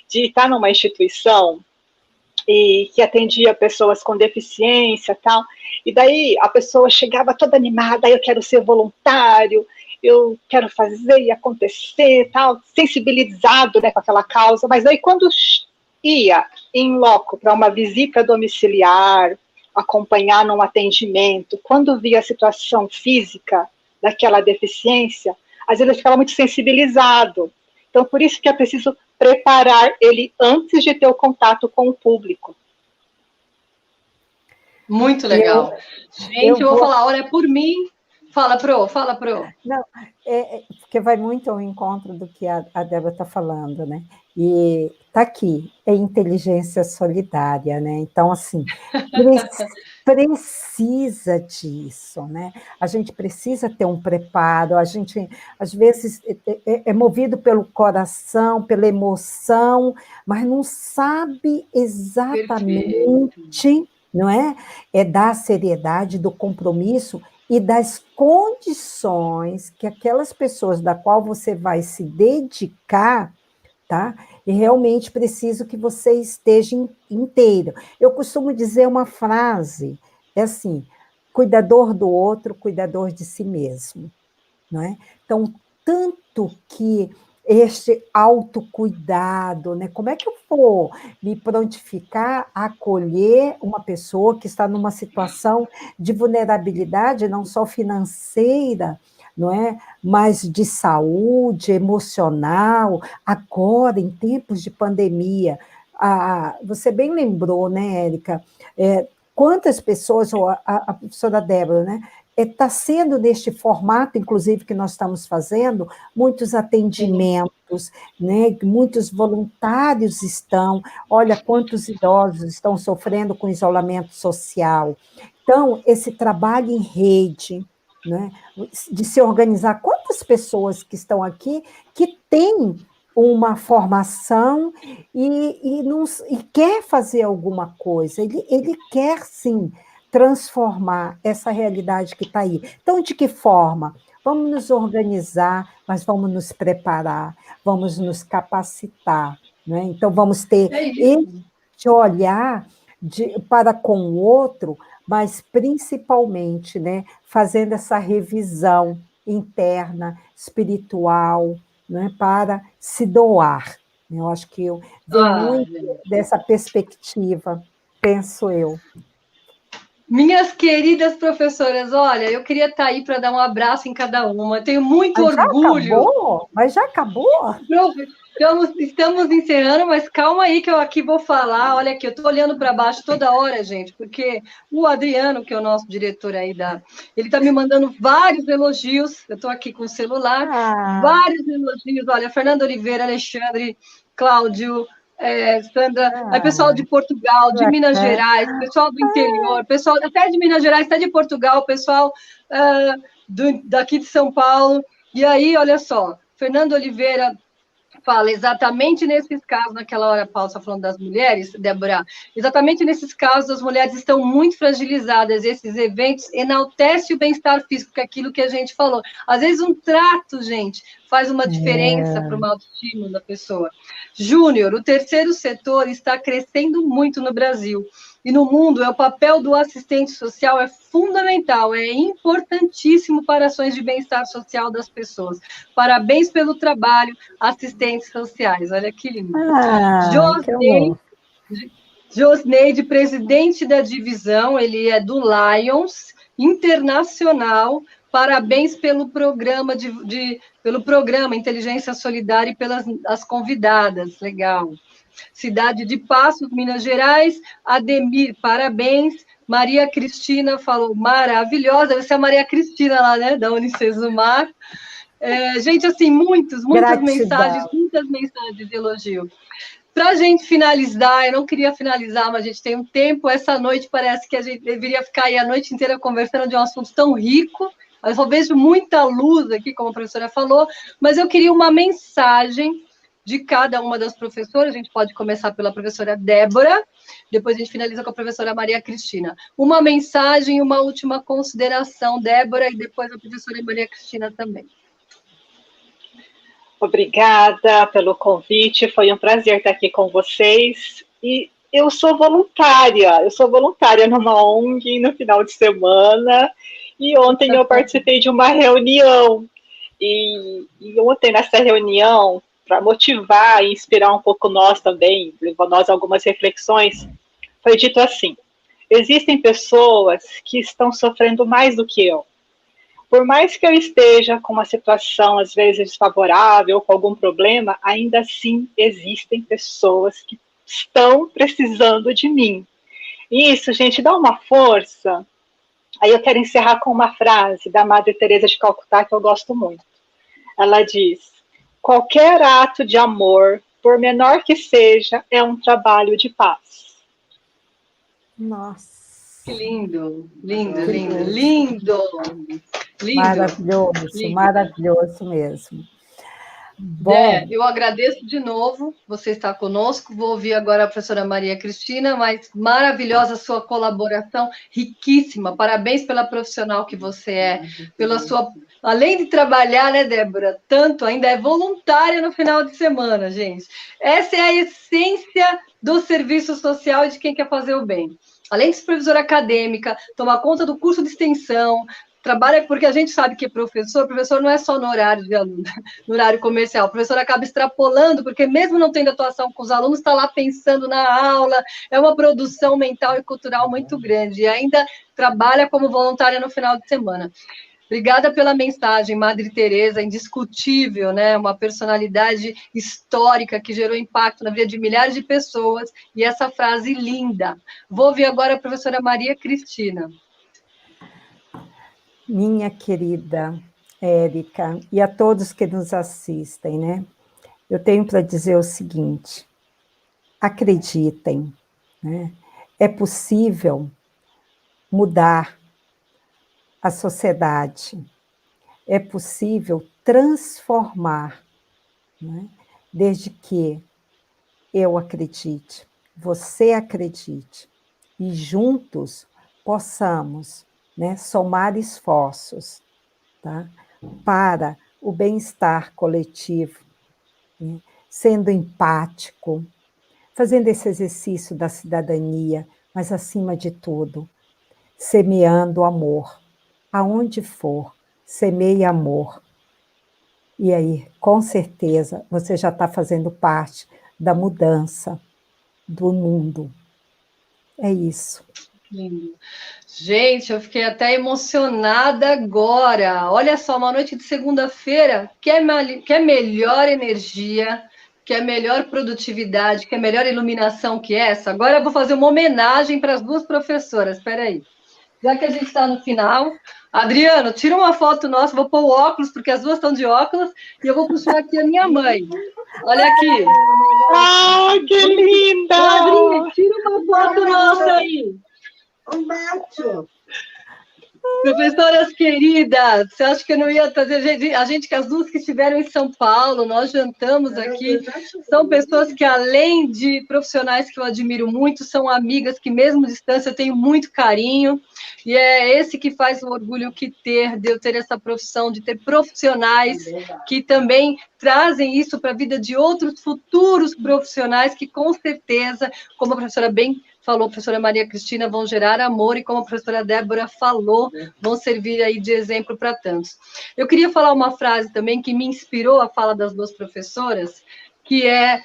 de estar numa instituição e que atendia pessoas com deficiência e tal, e daí a pessoa chegava toda animada, eu quero ser voluntário, eu quero fazer e acontecer, tal, sensibilizado, né, com aquela causa, mas aí quando ia em loco para uma visita domiciliar, acompanhar num atendimento, quando via a situação física daquela deficiência, às vezes ele ficava muito sensibilizado. Então, por isso que é preciso preparar ele antes de ter o contato com o público. Muito legal. Gente, eu vou falar, olha, por mim, Fala, Pro. Não, porque vai muito ao encontro do que a Débora está falando, né? E está aqui, é inteligência solidária, né? Então, assim, precisa disso, né? A gente precisa ter um preparo, a gente, às vezes, é movido pelo coração, pela emoção, mas não sabe exatamente, Perfeito. não é? É da seriedade, do compromisso e das condições que aquelas pessoas da qual você vai se dedicar, tá? E realmente preciso que você esteja inteiro. Eu costumo dizer uma frase, é assim, cuidador do outro, cuidador de si mesmo, não é? Então, tanto que este autocuidado, né? Como é que eu vou me prontificar a acolher uma pessoa que está numa situação de vulnerabilidade, não só financeira, não é? Mas de saúde, emocional, agora, em tempos de pandemia. Você bem lembrou, né, Érica? Quantas pessoas, ou a professora Débora, né? Está sendo neste formato, inclusive, que nós estamos fazendo, muitos atendimentos, né? Muitos voluntários estão, olha quantos idosos estão sofrendo com isolamento social. Então, esse trabalho em rede, né? De se organizar, quantas pessoas que estão aqui que têm uma formação e quer fazer alguma coisa, ele quer, sim, transformar essa realidade que está aí. Então, de que forma? Vamos nos organizar, mas vamos nos preparar, vamos nos capacitar, né? Então, vamos ter esse olhar para com o outro, mas principalmente, né, fazendo essa revisão interna, espiritual, né, para se doar. Eu acho que vem muito dessa perspectiva, penso eu. Minhas queridas professoras, olha, eu queria estar aí para dar um abraço em cada uma. Tenho muito orgulho. Mas já acabou? Estamos encerrando, mas calma aí que eu aqui vou falar. Olha aqui, eu estou olhando para baixo toda hora, gente, porque o Adriano, que é o nosso diretor aí ele está me mandando vários elogios. Eu estou aqui com o celular, vários elogios. Olha, Fernando Oliveira, Alexandre, Cláudio, Sandra, aí pessoal de Portugal, de Minas Gerais, pessoal do interior, pessoal até de Minas Gerais, até de Portugal, pessoal daqui de São Paulo. E aí, olha só, Fernando Oliveira fala exatamente nesses casos, naquela hora a Paula está falando das mulheres, Débora, exatamente nesses casos as mulheres estão muito fragilizadas, esses eventos enaltecem o bem-estar físico, que é aquilo que a gente falou. Às vezes um trato, gente, faz uma diferença para uma autoestima da pessoa. Júnior, o terceiro setor está crescendo muito no Brasil. E no mundo, o papel do assistente social é fundamental, é importantíssimo para ações de bem-estar social das pessoas. Parabéns pelo trabalho, assistentes sociais. Olha que lindo. Josneide, presidente da divisão, ele é do Lions Internacional. Parabéns pelo programa pelo programa Inteligência Solidária e pelas as convidadas. Legal. Cidade de Passos, Minas Gerais. Ademir, parabéns. Maria Cristina falou, maravilhosa. Essa é a Maria Cristina lá, né? Da Unicesumar. Gente, assim, muitas mensagens de elogio. Para a gente finalizar, eu não queria finalizar, mas a gente tem um tempo. Essa noite parece que a gente deveria ficar aí a noite inteira conversando de um assunto tão rico. Eu só vejo muita luz aqui, como a professora falou, mas eu queria uma mensagem de cada uma das professoras. A gente pode começar pela professora Débora, depois a gente finaliza com a professora Maria Cristina. Uma mensagem e uma última consideração, Débora, e depois a professora Maria Cristina também. Obrigada pelo convite, foi um prazer estar aqui com vocês. E eu sou voluntária numa ONG no final de semana, e ontem eu participei de uma reunião. E ontem, nessa reunião, para motivar e inspirar um pouco nós também, levar nós algumas reflexões, foi dito assim: existem pessoas que estão sofrendo mais do que eu. Por mais que eu esteja com uma situação, às vezes, desfavorável, com algum problema, ainda assim existem pessoas que estão precisando de mim. E isso, gente, dá uma força. Aí eu quero encerrar com uma frase da Madre Teresa de Calcutá que eu gosto muito. Ela diz: qualquer ato de amor, por menor que seja, é um trabalho de paz. Nossa. Que lindo, lindo, lindo, lindo, lindo. Maravilhoso, lindo. Maravilhoso mesmo. Bom, eu agradeço de novo você estar conosco. Vou ouvir agora a professora Maria Cristina, mas maravilhosa a sua colaboração, riquíssima. Parabéns pela profissional que você é, pela sua... Além de trabalhar, né, Débora? Tanto, ainda é voluntária no final de semana, gente. Essa é a essência do serviço social e de quem quer fazer o bem. Além de ser professora acadêmica, tomar conta do curso de extensão, trabalha, porque a gente sabe que professor não é só no horário de aluno, no horário comercial. O professor acaba extrapolando, porque mesmo não tendo atuação com os alunos, está lá pensando na aula, é uma produção mental e cultural muito grande, e ainda trabalha como voluntária no final de semana. Obrigada pela mensagem, Madre Teresa, indiscutível, né? Uma personalidade histórica que gerou impacto na vida de milhares de pessoas, e essa frase linda. Vou ouvir agora a professora Maria Cristina. Minha querida Érica, e a todos que nos assistem, né? Eu tenho para dizer o seguinte: acreditem, né? É possível mudar a sociedade, é possível transformar, né? Desde que eu acredite, você acredite, e juntos possamos, né, somar esforços, tá, para o bem-estar coletivo, né, sendo empático, fazendo esse exercício da cidadania, mas, acima de tudo, semeando amor. Aonde for, semeie amor. E aí, com certeza, você já está fazendo parte da mudança do mundo. É isso. Lindo. Gente, eu fiquei até emocionada agora. Olha só, uma noite de segunda-feira, quer melhor energia, quer melhor produtividade, quer melhor iluminação que essa? Agora eu vou fazer uma homenagem para as duas professoras. Espera aí. Já que a gente está no final, Adriano, tira uma foto nossa, vou pôr o óculos, porque as duas estão de óculos, e eu vou puxar aqui a minha mãe. Olha aqui. Ai, que linda! Adri, tira uma foto nossa aí. Um macho. Professoras queridas, você acha que eu não ia trazer a gente, que as duas que estiveram em São Paulo, nós jantamos aqui, são pessoas que, além de profissionais que eu admiro muito, são amigas que, mesmo à distância, eu tenho muito carinho, e é esse que faz o orgulho de eu ter essa profissão, de ter profissionais que também trazem isso para a vida de outros futuros profissionais que, com certeza, como a professora bem falou, a professora Maria Cristina, vão gerar amor, e como a professora Débora falou, vão servir aí de exemplo para tantos. Eu queria falar uma frase também que me inspirou a fala das duas professoras, que é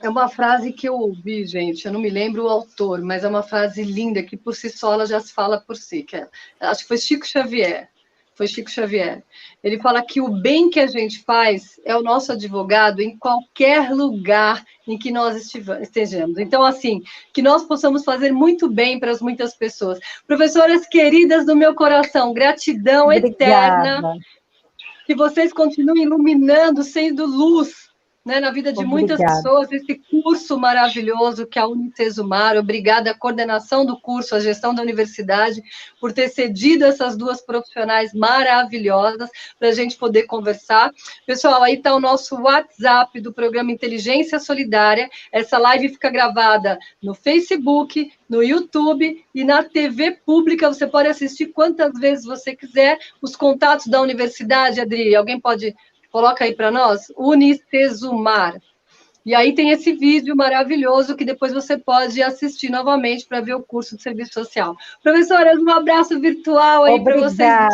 uma frase que eu ouvi, gente, eu não me lembro o autor, mas é uma frase linda, que por si só ela já se fala por si, acho que foi Chico Xavier. Ele fala que o bem que a gente faz é o nosso advogado em qualquer lugar em que nós estejamos. Então, assim, que nós possamos fazer muito bem para muitas pessoas. Professoras queridas do meu coração, gratidão eterna. Que vocês continuem iluminando, sendo luz, né, na vida de muitas pessoas, esse curso maravilhoso que é a Unicesumar. Obrigada à coordenação do curso, à gestão da universidade, por ter cedido essas duas profissionais maravilhosas para a gente poder conversar. Pessoal, aí está o nosso WhatsApp do programa Inteligência Solidária. Essa live fica gravada no Facebook, no YouTube e na TV pública. Você pode assistir quantas vezes você quiser. Os contatos da universidade, Adri, alguém pode... Coloca aí para nós, Unicesumar. E aí tem esse vídeo maravilhoso que depois você pode assistir novamente para ver o curso de serviço social. Professoras, um abraço virtual aí para vocês.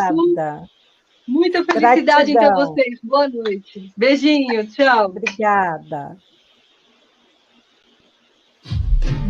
Muita felicidade em ter vocês. Boa noite. Beijinho, tchau. Obrigada.